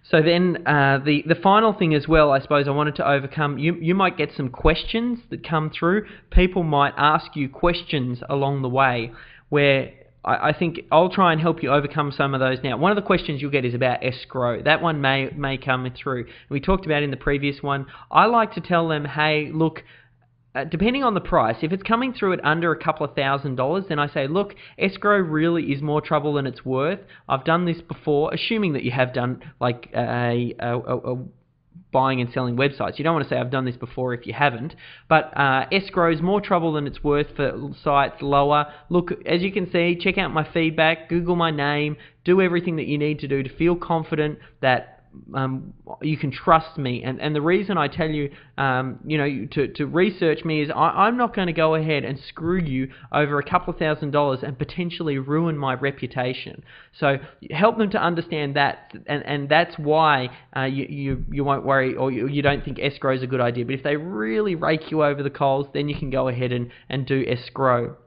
So then the final thing as well, I suppose I wanted to overcome, you might get some questions that come through. People might ask you questions along the way where I think I'll try and help you overcome some of those now. One of the questions you'll get is about escrow. That one may come through. We talked about in the previous one. I like to tell them, hey, look, depending on the price, if it's coming through at under a couple of $1,000s, then I say, look, escrow really is more trouble than it's worth. I've done this before, assuming that you have done like a buying and selling websites. You don't want to say I've done this before if you haven't, but escrow is more trouble than it's worth for sites lower. Look, as you can see, check out my feedback, Google my name, do everything that you need to do to feel confident that you can trust me. And the reason I tell you, to research me is I'm not going to go ahead and screw you over a couple of $1,000s and potentially ruin my reputation. So help them to understand that, and that's why you won't worry, or you don't think escrow is a good idea. But if they really rake you over the coals, then you can go ahead and do escrow.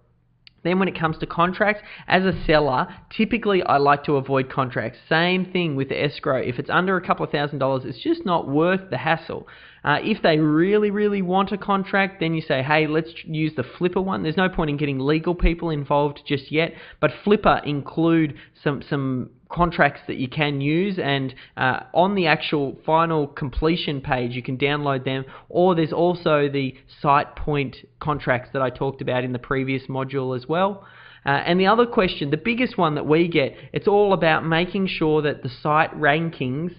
Then when it comes to contracts, as a seller, typically I like to avoid contracts. Same thing with the escrow. If it's under a couple of $1,000s, it's just not worth the hassle. If they really, really want a contract, then you say, hey, let's use the Flippa one. There's no point in getting legal people involved just yet, but Flippa include some contracts that you can use, and on the actual final completion page you can download them, or there's also the SitePoint contracts that I talked about in the previous module as well. And the other question, the biggest one that we get, it's all about making sure that the site rankings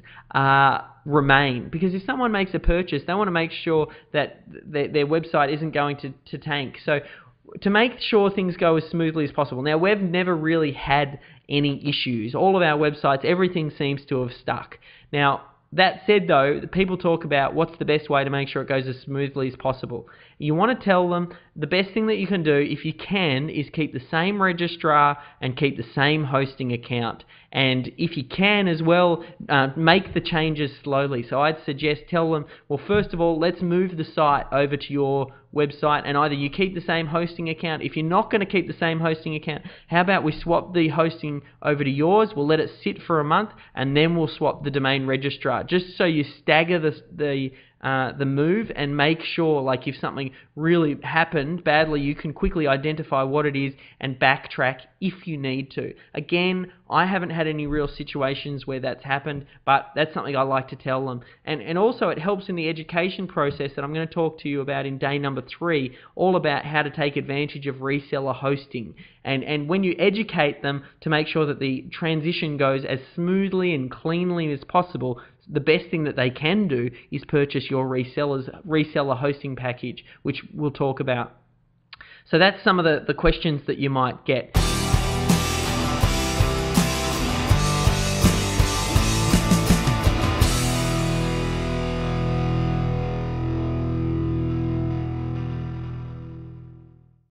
remain, because if someone makes a purchase, they want to make sure that their website isn't going to tank. So to make sure things go as smoothly as possible. Now, we've never really had any issues. All of our websites, everything seems to have stuck. Now, that said though, people talk about what's the best way to make sure it goes as smoothly as possible. You want to tell them the best thing that you can do, if you can, is keep the same registrar and keep the same hosting account. And if you can as well, make the changes slowly. So I'd suggest tell them, well, first of all, let's move the site over to your website, and either you keep the same hosting account. If you're not going to keep the same hosting account, how about we swap the hosting over to yours? We'll let it sit for a month, and then we'll swap the domain registrar, just so you stagger the move and make sure, like, if something really happened badly, you can quickly identify what it is and backtrack if you need to. Again, I haven't had any real situations where that's happened, but that's something I like to tell them. And also it helps in the education process that I'm going to talk to you about in day number 3, all about how to take advantage of reseller hosting. And when you educate them to make sure that the transition goes as smoothly and cleanly as possible, the best thing that they can do is purchase your reseller hosting package, which we'll talk about. So that's some of the questions that you might get.